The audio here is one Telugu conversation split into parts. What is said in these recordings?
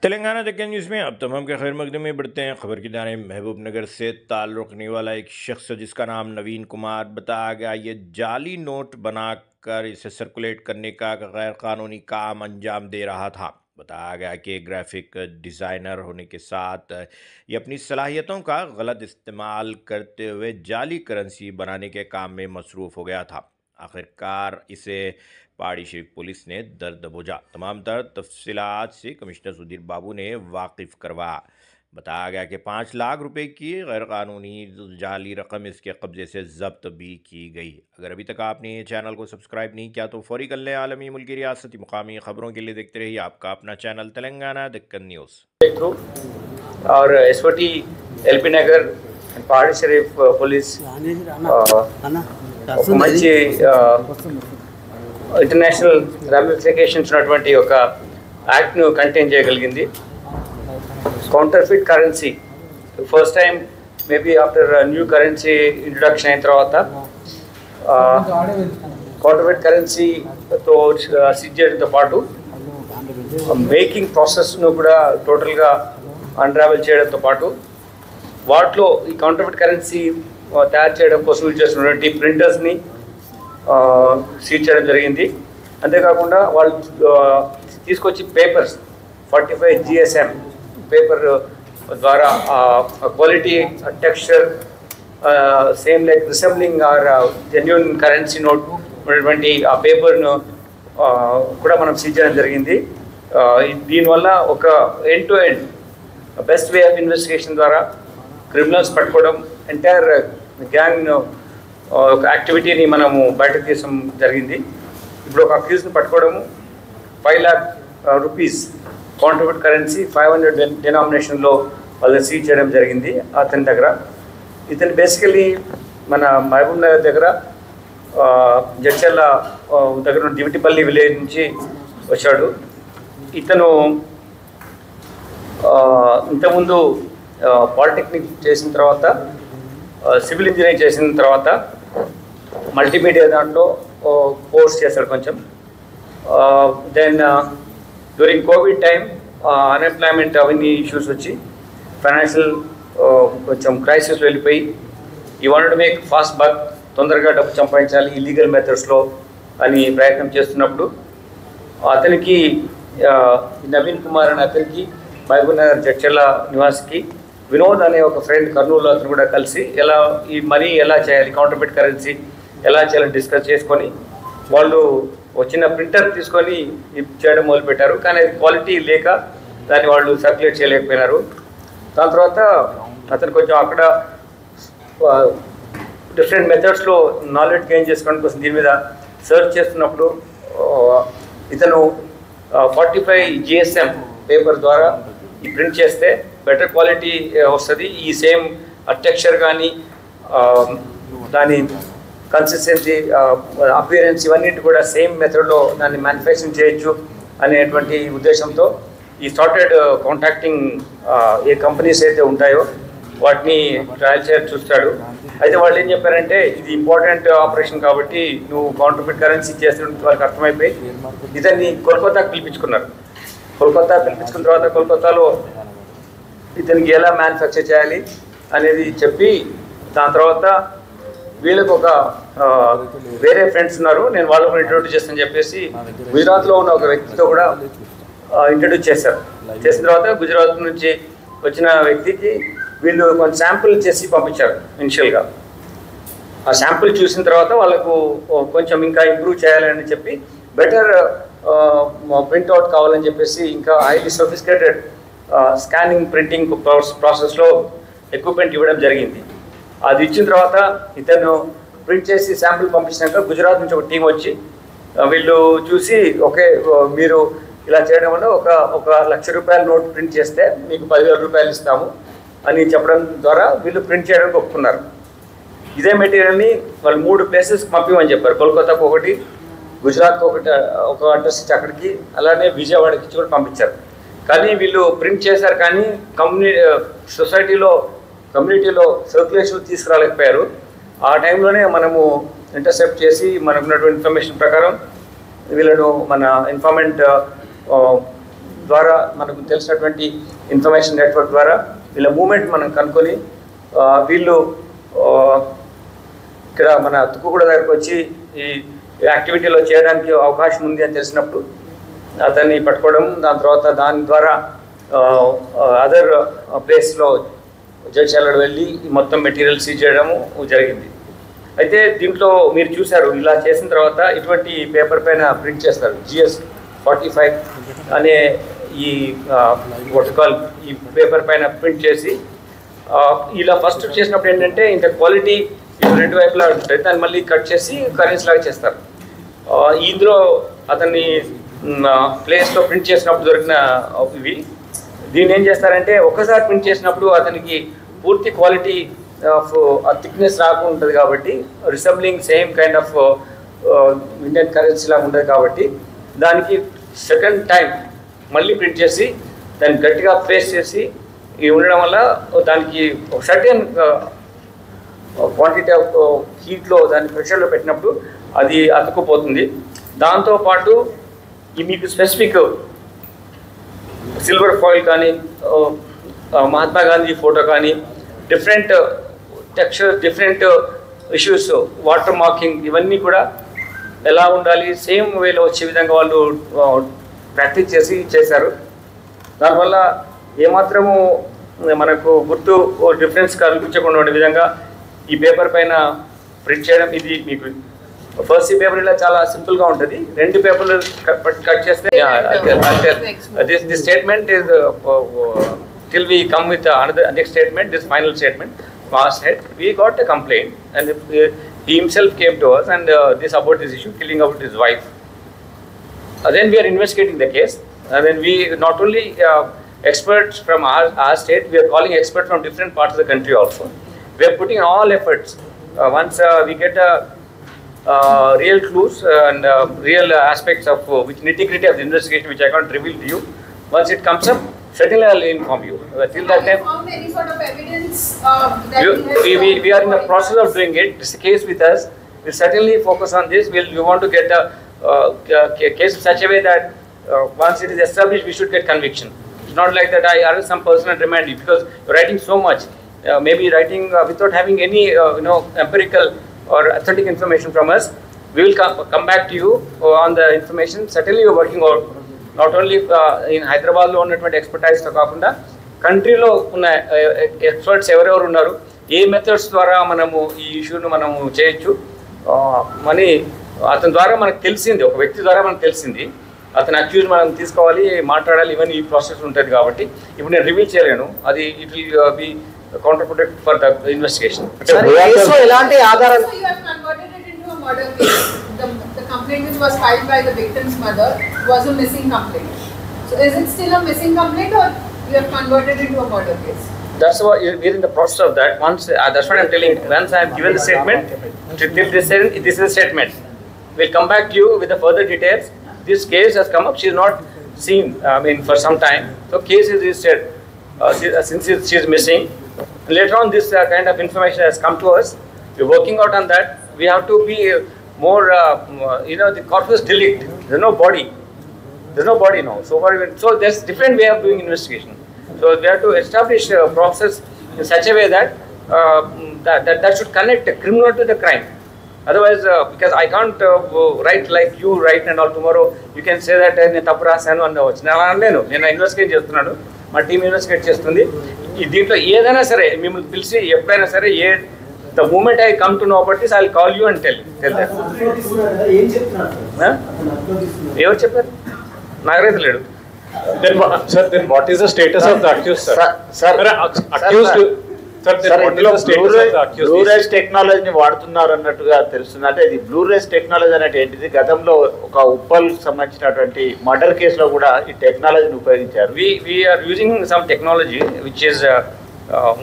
तेलंगाना डेक्कन न्यूज़ में अब तमाम के खैर मकदम में बढ़ते हैं। खबर की जानिब महबूबनगर से ताल्लुक़ रखने वाला एक शख्स जिसका नाम नवीन कुमार बताया गया, ये जाली नोट बनाकर इसे सर्कुलेट करने का गैर कानूनी काम अंजाम दे रहा था। बताया गया कि ग्राफिक डिज़ाइनर होने के साथ ये अपनी सलाहियतों का गलत इस्तेमाल करते हुए जाली करेंसी बनाने के काम में मसरूफ़ हो गया था। आखिरकार इसे पहाड़ी शरीफ पुलिस ने दर दबोचा। तमाम तर तफसीलात से कमिश्नर सुधीर बाबू ने वाकिफ़ करवाया। बताया गया कि 5 लाख रुपए की गैरकानूनी जाली रकम इसके कब्जे से जब्त भी की गई। अगर अभी तक आपने ये चैनल को सब्सक्राइब नहीं किया तो फौरी कर लें। आलमी, मुल्की, रियासती, मुकामी खबरों के लिए देखते रहिए आपका अपना चैनल तेलंगाना डेक्कन न्यूज़। और एसओटी एलपी नगर पहाड़ी शरीफ पुलिस ఒక మంచి ఇంటర్నేషనల్ రామిఫికేషన్స్ ఉన్నటువంటి ఒక యాక్ట్ను కంటైన్ చేయగలిగింది. Counterfeit currency first time maybe after new currency introduction అయిన తర్వాత కౌంటర్ఫిట్ కరెన్సీతో సీజ్ చేయడంతో పాటు మేకింగ్ ప్రాసెస్ను కూడా టోటల్గా అన్రావెల్ చేయడంతో పాటు వాటిలో ఈ కౌంటర్ఫిట్ కరెన్సీ తయారు చేయడం కోసం యూజ్ చేస్తున్నటువంటి ప్రింటర్స్ని సీజ్ చేయడం జరిగింది. అంతేకాకుండా వాళ్ళు తీసుకొచ్చి పేపర్స్ 45 GSM పేపర్ ద్వారా quality texture same like resembling or genuine currency note ఉన్నటువంటి ఆ పేపర్ను కూడా మనం సీజ్ చేయడం జరిగింది. దీనివల్ల ఒక end to end best way of investigation ద్వారా క్రిమినల్స్ పట్టుకోవడం, ఎంటైర్ గ్యాంగ్ ఒక యాక్టివిటీని మనము బయటకు తీయడం జరిగింది. ఇప్పుడు ఒక అక్యూజ్ని పట్టుకోవడము 5 lakh rupees కౌంటర్ఫిట్ కరెన్సీ 500 డినామినేషన్లో వాళ్ళు సీజ్ చేయడం జరిగింది అతని దగ్గర. ఇతను బేసికలీ మన మహబూబ్ నగర్ దగ్గర జడ్చర్ల దగ్గర దివిటిపల్లి విలేజ్ నుంచి వచ్చాడు. ఇతను ఇంతకుముందు పాలిటెక్నిక్ చేసిన తర్వాత సివిల్ ఇంజనీరింగ్ చేసిన తర్వాత మల్టీమీడియా దాంట్లో కోర్స్ చేశాడు కొంచెం. Then during covid time unemployment అవన్నీ ఇష్యూస్ వచ్చి ఫైనాన్షియల్ కొంచెం క్రైసిస్లో వెళ్ళిపోయి ఈ wanted to make fast buck, తొందరగా డబ్బు సంపాదించాలి ఇల్లీగల్ మెథడ్స్లో అని ప్రయత్నం చేస్తున్నప్పుడు అతనికి నవీన్ కుమార్ అని అతనికి మహబూబ్ నగర్ జడ్చర్ల నివాసికి వినోద్ అనే ఒక ఫ్రెండ్ కర్నూలులో అతను కూడా కలిసి ఎలా ఈ మనీ ఎలా చేయాలి, కౌంటర్ఫిట్ కరెన్సీ ఎలా చేయాలని డిస్కస్ చేసుకొని వాళ్ళు చిన్న ప్రింటర్ తీసుకొని చేయడం మొదలుపెట్టారు. కానీ అది క్వాలిటీ లేక దాన్ని వాళ్ళు సర్క్యులేట్ చేయలేకపోయినారు. దాని తర్వాత అతను కొంచెం అక్కడ డిఫరెంట్ మెథడ్స్లో నాలెడ్జ్ గెయిన్ చేసుకోవడం కోసం దీని మీద సర్చ్ చేస్తున్నప్పుడు ఇతను 45 GSM పేపర్ ద్వారా ఈ ప్రింట్ చేస్తే బెటర్ క్వాలిటీ వస్తుంది, ఈ సేమ్ టెక్స్చర్ కానీ దాని కన్సిస్టెన్సీ అపియరెన్స్ ఇవన్నిటి కూడా సేమ్ మెథడ్లో దాన్ని మ్యానుఫ్యాక్చరింగ్ చేయొచ్చు అనేటువంటి ఉద్దేశంతో ఈ స్టార్టెడ్ కాంటాక్టింగ్ ఏ కంపెనీస్ అయితే ఉంటాయో వాటిని ట్రయల్ చేసి చూస్తాడు. అయితే వాళ్ళు ఏం చెప్పారంటే ఇది ఇంపార్టెంట్ ఆపరేషన్ కాబట్టి నువ్వు కౌంటర్ఫిట్ కరెన్సీ చేస్తున్న వాళ్ళకి అర్థమైపోయి ఇతన్ని కోల్కతాకి పిలిపించుకున్నారు. కోల్కతా పిలిపించుకున్న తర్వాత కోల్కతాలో ఇతనికి ఎలా మ్యానుఫ్యాక్చర్ చేయాలి అనేది చెప్పి దాని తర్వాత వీళ్ళకి ఒక వేరే ఫ్రెండ్స్ ఉన్నారు, నేను వాళ్ళకు ఇంట్రొడ్యూస్ చేస్తానని చెప్పేసి గుజరాత్లో ఉన్న ఒక వ్యక్తితో కూడా ఇంట్రొడ్యూస్ చేశారు. చేసిన తర్వాత గుజరాత్ నుంచి వచ్చిన వ్యక్తికి వీళ్ళు కొంచెం శాంపుల్ చేసి పంపించారు ఇనిషియల్గా. ఆ శాంపుల్ చూసిన తర్వాత వాళ్ళకు కొంచెం ఇంకా ఇంప్రూవ్ చేయాలని చెప్పి బెటర్ ప్రింట్అవుట్ కావాలని చెప్పేసి ఇంకా హైలీ సొఫిస్టికేటెడ్ స్కానింగ్ ప్రింటింగ్ ప్రాసెస్లో ఎక్విప్మెంట్ ఇవ్వడం జరిగింది. అది ఇచ్చిన తర్వాత ఇతను ప్రింట్ చేసి శాంపుల్ పంపించినాక గుజరాత్ నుంచి ఒక టీం వచ్చి వీళ్ళు చూసి ఓకే మీరు ఇలా చేయడం వల్ల ఒక ₹1,00,000 నోట్ ప్రింట్ చేస్తే మీకు ₹10,000 ఇస్తాము అని చెప్పడం ద్వారా వీళ్ళు ప్రింట్ చేయడానికి ఒప్పుకున్నారు. ఇదే మెటీరియల్ని వాళ్ళు 3 ప్లేసెస్కి పంపించమని చెప్పారు. కోల్కతాకు ఒకటి, గుజరాత్కి ఒకటి, ఒక అడ్రస్ ఇచ్చి అక్కడికి, అలానే విజయవాడకి ఇచ్చి కూడా పంపించారు. కానీ వీళ్ళు ప్రింట్ చేశారు కానీ కమ్యూనిటీలో సర్క్యులేషన్ తీసుకురాలేకపోయారు. ఆ టైంలోనే మనము ఇంటర్సెప్ట్ చేసి మనకున్నటువంటి ఇన్ఫర్మేషన్ ప్రకారం వీళ్ళను మన ఇన్ఫార్మెంట్ ద్వారా మనకు తెలిసినటువంటి ఇన్ఫర్మేషన్ నెట్వర్క్ ద్వారా వీళ్ళ మూమెంట్ మనం కనుక్కొని వీళ్ళు ఇక్కడ మన తుక్కుగూడ దగ్గరకు వచ్చి ఈ యాక్టివిటీలో చేయడానికి అవకాశం ఉంది అని తెలిసినప్పుడు అతన్ని పట్టుకోవడం, దాని తర్వాత దాని ద్వారా అదర్ ప్లేస్లో జడ్చాలలో వెళ్ళి మొత్తం మెటీరియల్ సీజ్ చేయడము జరిగింది. అయితే దీంట్లో మీరు చూశారు, ఇలా చేసిన తర్వాత ఇటువంటి పేపర్ పైన ప్రింట్ చేస్తారు. GS45 అనే ఈ వాట్కాల్ ఈ పేపర్ పైన ప్రింట్ చేసి ఇలా ఫస్ట్ చేసినప్పుడు ఏంటంటే ఇంత క్వాలిటీ రెండు వైపులా ఉంటుంది, దాన్ని మళ్ళీ కట్ చేసి కరెన్స్ లాగా చేస్తారు. ఇందులో అతన్ని ప్లేస్లో ప్రింట్ చేసినప్పుడు దొరికిన ఇవి దీన్ని ఏం చేస్తారంటే ఒక్కసారి ప్రింట్ చేసినప్పుడు అతనికి పూర్తి క్వాలిటీ ఆఫ్ థిక్నెస్ రాకుండా ఉంటుంది కాబట్టి resembling same kind of Indian currency లాగా ఉంటుంది కాబట్టి దానికి సెకండ్ టైం మళ్ళీ ప్రింట్ చేసి దాన్ని గట్టిగా ప్రెస్ చేసి ఉండడం వల్ల దానికి సర్టెన్ క్వాంటిటీ ఆఫ్ హీట్లో దాన్ని ప్రెషర్లో పెట్టినప్పుడు అది అతుక్కుపోతుంది. దాంతోపాటు మీకు స్పెసిఫిక్ సిల్వర్ ఫాయిల్ కానీ మహాత్మా గాంధీ ఫోటో కానీ different texture different issues water marking ఇవన్నీ కూడా ఎలా ఉండాలి సేమ్ వేలో వచ్చే విధంగా వాళ్ళు ప్రాక్టీస్ చేశారు. దానివల్ల ఏమాత్రము మనకు గుర్తు డిఫరెన్స్ కనిపించకుండా ఉండే విధంగా ఈ పేపర్ పైన ప్రింట్ చేయడం. ఇది మీకు ఫస్ట్ ఈ పేపర్ ఇలా చాలా సింపుల్గా ఉంటుంది, రెండు పేపర్లు కట్ చేస్తే this statement is till we come with another next statement, this final statement. Last head, we got a complaint, and he himself came to us and this about this issue, killing about his wife. Then we are investigating the case, and then we not only experts from our state, we are calling experts from different parts of the country also. We are putting all efforts. Once we get real clues and real aspects of which nitty-gritty of the investigation, which I can't reveal to you. Once it comes up, certainly I will inform you. Till that time, found any sort of evidence we are in the process of doing it. It's a case with us. We'll certainly focus on this. We want to get a case in such a way that once it is established, we should get conviction. It's not like that I arrest some person and remand you because you're writing so much. Maybe writing without having any empirical or authentic information from us. We will come back to you on the information. Certainly we are working out. Not only in Hyderabad ఉన్నటువంటి ఎక్స్పర్టైజ్తో కాకుండా కంట్రీలో ఉన్న ఎక్స్పర్ట్స్ ఎవరెవరు ఉన్నారు, ఏ మెథడ్స్ ద్వారా మనము ఈ ఇష్యూను మనము చేయొచ్చు అని అతని ద్వారా మనకు తెలిసింది, ఒక వ్యక్తి ద్వారా మనకు తెలిసింది. అతను అక్యూజ్ మనం తీసుకోవాలి, మాట్లాడాలి, ఇవన్నీ ఈ ప్రాసెస్ ఉంటుంది కాబట్టి ఇప్పుడు నేను రివీల్ చేయలేను. అది it will be counter protect for the investigation. ఎలాంటి ఆధారాలు murder case, the complaint which was filed by the victim's mother was a missing complaint. So is it still a missing complaint or you have converted it into a murder case? That's what we're in the process of that. Once that's what I'm telling you. Once I have given the statement, this is a statement. We'll come back to you with the further details. This case has come up. She's not seen, for some time. So case is registered. Since she's missing, later on this kind of information has come to us. We're working out on that. We have to be more, the corpus delicti. There's no body. There's no body now. So there's different way of doing investigation. So we have to establish a process in such a way that that should connect the criminal to the crime. Otherwise, because I can't write like you write and all, tomorrow you can say that నేను తప్పు రాశాను అనవచ్చు. నేను అనలేను. నేను ఇన్వెస్టిగేట్ చేస్తున్నాను, మా టీం ఇన్వెస్టిగేట్ చేస్తుంది. దీంట్లో ఏదైనా సరే మిమ్మల్ని పిలిచి ఎప్పుడైనా సరే the moment I come to know about this, I'll call you and tell that. ఎవరు చెప్పారు? నాగరైతు లేడు. Then what is the status of the accused, sir? బ్లూరేజ్ టెక్నాలజీని వాడుతున్నారు అన్నట్టుగా తెలుస్తుంది. అంటే ఇది బ్లూరేజ్ టెక్నాలజీ అనేది ఏంటిది? గతంలో ఒక ఉప్పల్ సంబంధించినటువంటి మర్డర్ కేసులో కూడా ఈ టెక్నాలజీని ఉపయోగించారు. We are using some technology which is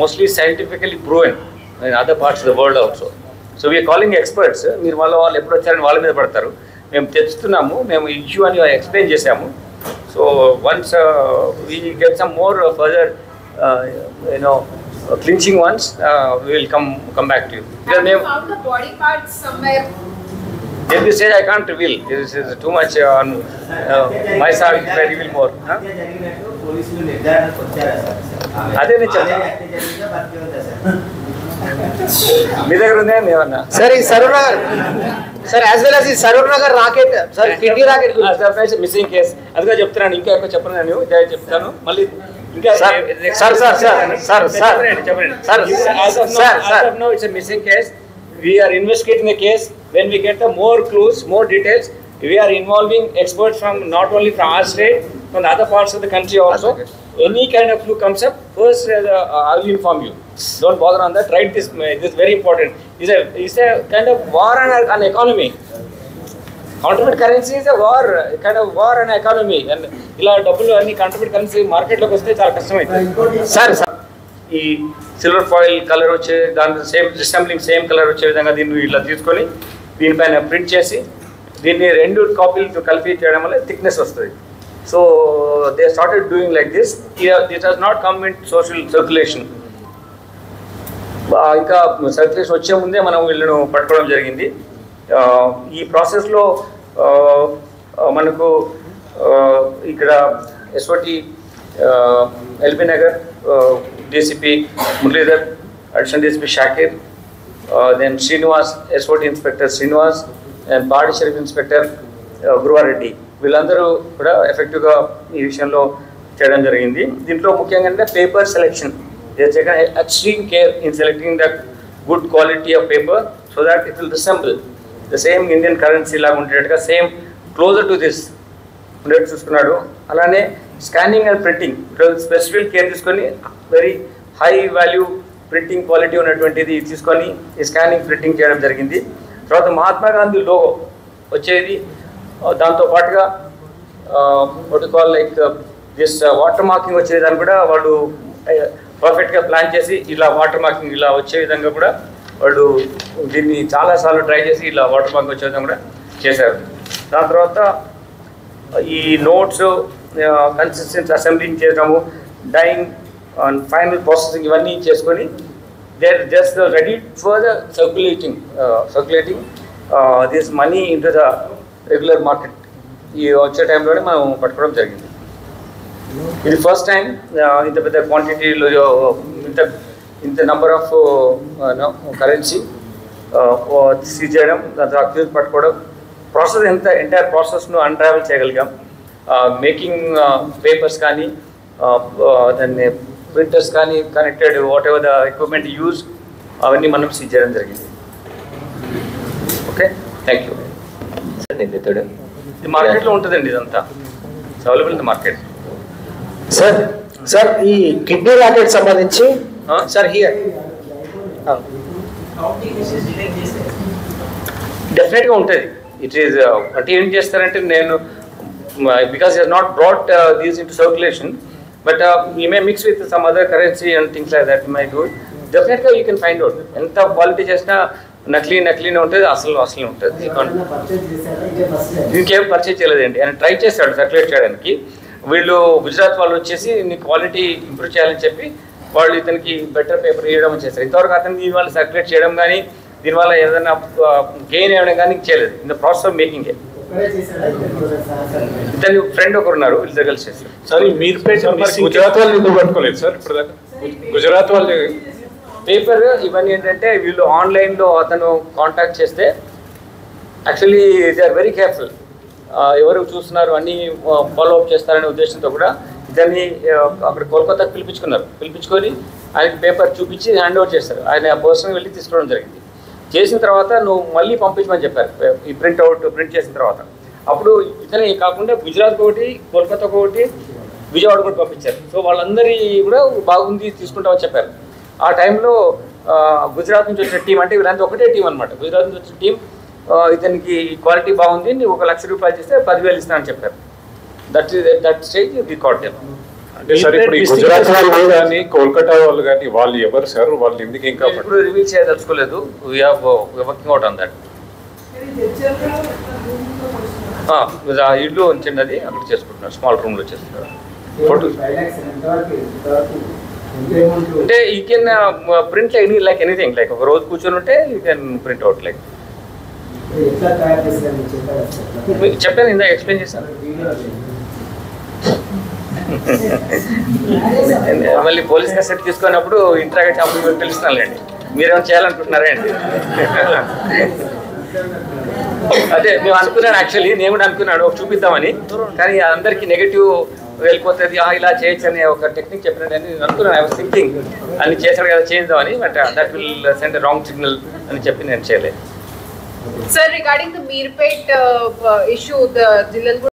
mostly scientifically proven in other parts of the world also. So we are calling experts. మీరు వాళ్ళు ఎప్పుడు వచ్చారని వాళ్ళ మీద పడతారు. మేము తెచ్చుతున్నాము, మేము ఇష్యూ అని ఎక్స్ప్లెయిన్ చేసాము. So once we get some more further clinching ones, we will come back to you. Have you found the body parts somewhere in this stage I can't reveal. This is too much on my side. If I reveal more. అదే నేను చెప్తాను మీ దగ్గర ఉందే ఏమన్నా సార్ ఈ Saroor Nagar sir as well as ఈ Saroor Nagar racket sir kidney racket missing case అదిగా చెప్తున్నాను. ఇంకా ఎక్కువ చెప్పను నేను ఇదే చెప్తాను మళ్ళీ ఇంకా sir sir sir sir sir sir no it's a missing case. We are investigating the case. When we get the more clues, more details, we are involving experts from not only from our state, from the other parts of the country also. Any kind of clue comes up, first I will inform you. Don't bother on that. Write this. This is very important. It's a kind of war on economy. Counterfeit currency is a war, kind of war on economy. And ఇలా డబ్బులు అన్ని counterfeit currency మార్కెట్లోకి వస్తే చాలా కష్టమైంది. సార్ ఈ సిల్వర్ ఫాయిల్ కలర్ వచ్చే దాని సేమ్ రిసెంబ్లింగ్ సేమ్ కలర్ వచ్చే విధంగా దీన్ని ఇలా తీసుకొని దీనిపైన ప్రింట్ చేసి దీన్ని 2 కాపీలు కలిపి చేయడం వల్ల థిక్నెస్ వస్తుంది. So they started doing like this. This has not come in social circulation. ఇంకా సర్క్యులేషన్ వచ్చే ముందే మనం వీళ్ళను పట్టుకోవడం జరిగింది. ఈ ప్రాసెస్లో మనకు ఇక్కడ SOT LB Nagar DCP Muralidhar, additional DCP Shakir, then Srinivas, SOT inspector Srinivas and Pahadi Shareef inspector Guruva Reddy, వీళ్ళందరూ కూడా ఎఫెక్టివ్గా ఈ విషయంలో చేయడం జరిగింది. దీంట్లో ముఖ్యంగా అంటే paper selection. They taken extreme care in selecting the good quality of paper so that it will resemble the same Indian currency లాగా ఉండేట్టుగా సేమ్ క్లోజర్ టు దిస్ ఉండేట్టు చూసుకున్నాడు. అలానే scanning and printing specific care తీసుకొని very high value printing quality ఉన్నటువంటిది తీసుకొని ఈ స్కానింగ్ ప్రింటింగ్ చేయడం జరిగింది. తర్వాత మహాత్మా గాంధీ లోగో వచ్చేది, దాంతోపాటుగా what call like this water marking వచ్చేదాన్ని కూడా వాళ్ళు పర్ఫెక్ట్గా ప్లాన్ చేసి ఇలా వాటర్ మార్కింగ్ ఇలా వచ్చే విధంగా కూడా వాళ్ళు దీన్ని చాలాసార్లు ట్రై చేసి ఇలా వాటర్ మార్కింగ్ వచ్చే విధంగా కూడా చేశారు. దాని తర్వాత ఈ నోట్స్ కన్సిస్టెన్సీ అసెంబ్లింగ్ చేయడము, డైయింగ్ అండ్ ఫైనల్ ప్రాసెసింగ్ ఇవన్నీ చేసుకొని they are just ready for the circulating this money into the regular market. ఈ వచ్చే టైంలోనే మనం పట్టుకోవడం జరిగింది. ఇది ఫస్ట్ టైం ఇంత పెద్ద క్వాంటిటీలో ఇంత నెంబర్ ఆఫ్ కరెన్సీ సీజ్ చేయడం, దాని తర్వాత పట్టుకోవడం, ప్రాసెస్ ఎంటైర్ ప్రాసెస్ను అన్ట్రావెల్ చేయగలిగాం. మేకింగ్ పేపర్స్ కానీ దాన్ని ప్రింటర్స్ కానీ connected what ever the equipment use అవన్నీ మనం సీజ్ చేయడం జరిగింది. Okay, thank you. ఇది మార్కెట్లో ఉంటుందండి, ఇదంతా available in the market. Sir sir ఈ కిడ్నీ రాకెట్ సంబంధించి సార్ హియర్ డెఫినెట్గా ఉంటుంది. ఇట్ ఈస్ అంటే ఏం చేస్తారంటే నేను because you not brought these in to circulation but you may mix with some other currency and things like that my do. డెఫినెట్గా యూ కెన్ ఫైండ్ అవుట్. ఎంత క్వాలిటీ చేసినా నకిలీనే ఉంటుంది, అసలు ఉంటుంది. ఇంకేం పర్చేజ్ చేయలేదండి. ఆయన ట్రై చేశాడు సర్క్యులేట్ చేయడానికి. వీళ్ళు గుజరాత్ వాళ్ళు వచ్చేసి నీ క్వాలిటీ ఇంప్రూవ్ చేయాలని చెప్పి వాళ్ళు ఇతనికి బెటర్ పేపర్ ఇవ్వడం చేస్తారు. ఇంతవరకు అతను దీనివల్ల సర్క్యులేట్ చేయడం కానీ దీనివల్ల ఏదైనా గెయిన్ అవ్వడం కానీ చేయలేదు. In the process of making a ఇతని ఫ్రెండ్ ఒకరు ఉన్నారు, వీళ్ళ దగ్గర చేస్తారు. సార్ గుజరాత్ వాళ్ళు ఎందుకు పట్టుకోలేదు సార్ ఇప్పటిదాకా? గుజరాత్ వాళ్ళు పేపర్ ఇవన్నీ ఏంటంటే వీళ్ళు ఆన్లైన్లో అతను కాంటాక్ట్ చేస్తే actually they are very careful. ఎవరు చూస్తున్నారు అన్నీ ఫాలో అప్ చేస్తారనే ఉద్దేశంతో కూడా ఇతన్ని అక్కడ కోల్కతాకి పిలిపించుకొని ఆయనకి పేపర్ చూపించి హ్యాండ్ ఓవర్ చేస్తారు. ఆయన పర్సనల్ వెళ్ళి తీసుకోవడం జరిగింది. చేసిన తర్వాత నువ్వు మళ్ళీ పంపించమని చెప్పారు ఈ ప్రింట్ చేసిన తర్వాత. అప్పుడు ఇతనే కాకుండా గుజరాత్ ఒకటి, కోల్కతాకు ఒకటి, విజయవాడ కూడా పంపించారు. సో వాళ్ళందరి కూడా బాగుంది తీసుకుంటామని చెప్పారు. ఆ టైంలో గుజరాత్ నుంచి వచ్చిన టీం, అంటే వీళ్ళంతా ఒకటే టీం అనమాట. గుజరాత్ నుంచి వచ్చిన టీం ఇతనికి క్వాలిటీ బాగుంది, నువ్వు 1 లక్ష రూపాయలు చేస్తే 10,000 ఇస్తానని చెప్పారు. That stage we caught them. అంటే సార్ ఇప్పుడు గుజరాత్ వాళ్ళు కానీ కోల్కతా వాళ్ళు కానీ వాళ్ళు ఎవరు సార్? వాళ్ళు ఎందుకు ఇంకా ఇప్పుడు రివీల్ చేయదలుచుకోలేదు. Working out on that. ఇల్లు చిన్నది అక్కడ చేసుకుంటున్నారు, స్మాల్ రూమ్లో చేస్తున్నారు. అంటే you can print like anything, like ఒక రోజు కూర్చొని ఉంటే you can print out like మీకు చెప్పాను, ఇందా ఎక్స్ప్లెయిన్ చేశాను. మళ్ళీ పోలీస్ కస్టడీ తీసుకున్నప్పుడు ఇంటరాగేట్ అప్పుడు తెలుస్తున్నానులేండి. మీరేమైనా చేయాలనుకుంటున్నారా అండి? అదే మేము అనుకున్నాను, యాక్చువల్లీ నేను కూడా అనుకున్నాను చూపిద్దామని, కానీ అందరికీ నెగిటివ్ వెళ్ళిపోతుంది, ఇలా చేయొచ్చు అనే ఒక టెక్నిక్ చెప్పినట్టు నేను అనుకున్నాను. ఐ వాస్ థింకింగ్ అని చేశాడు కదా చేద్దామని, but that will send wrong signal అని చెప్పి నేను చేయలేదు. Sir, regarding the Mirpet issue, the Jilal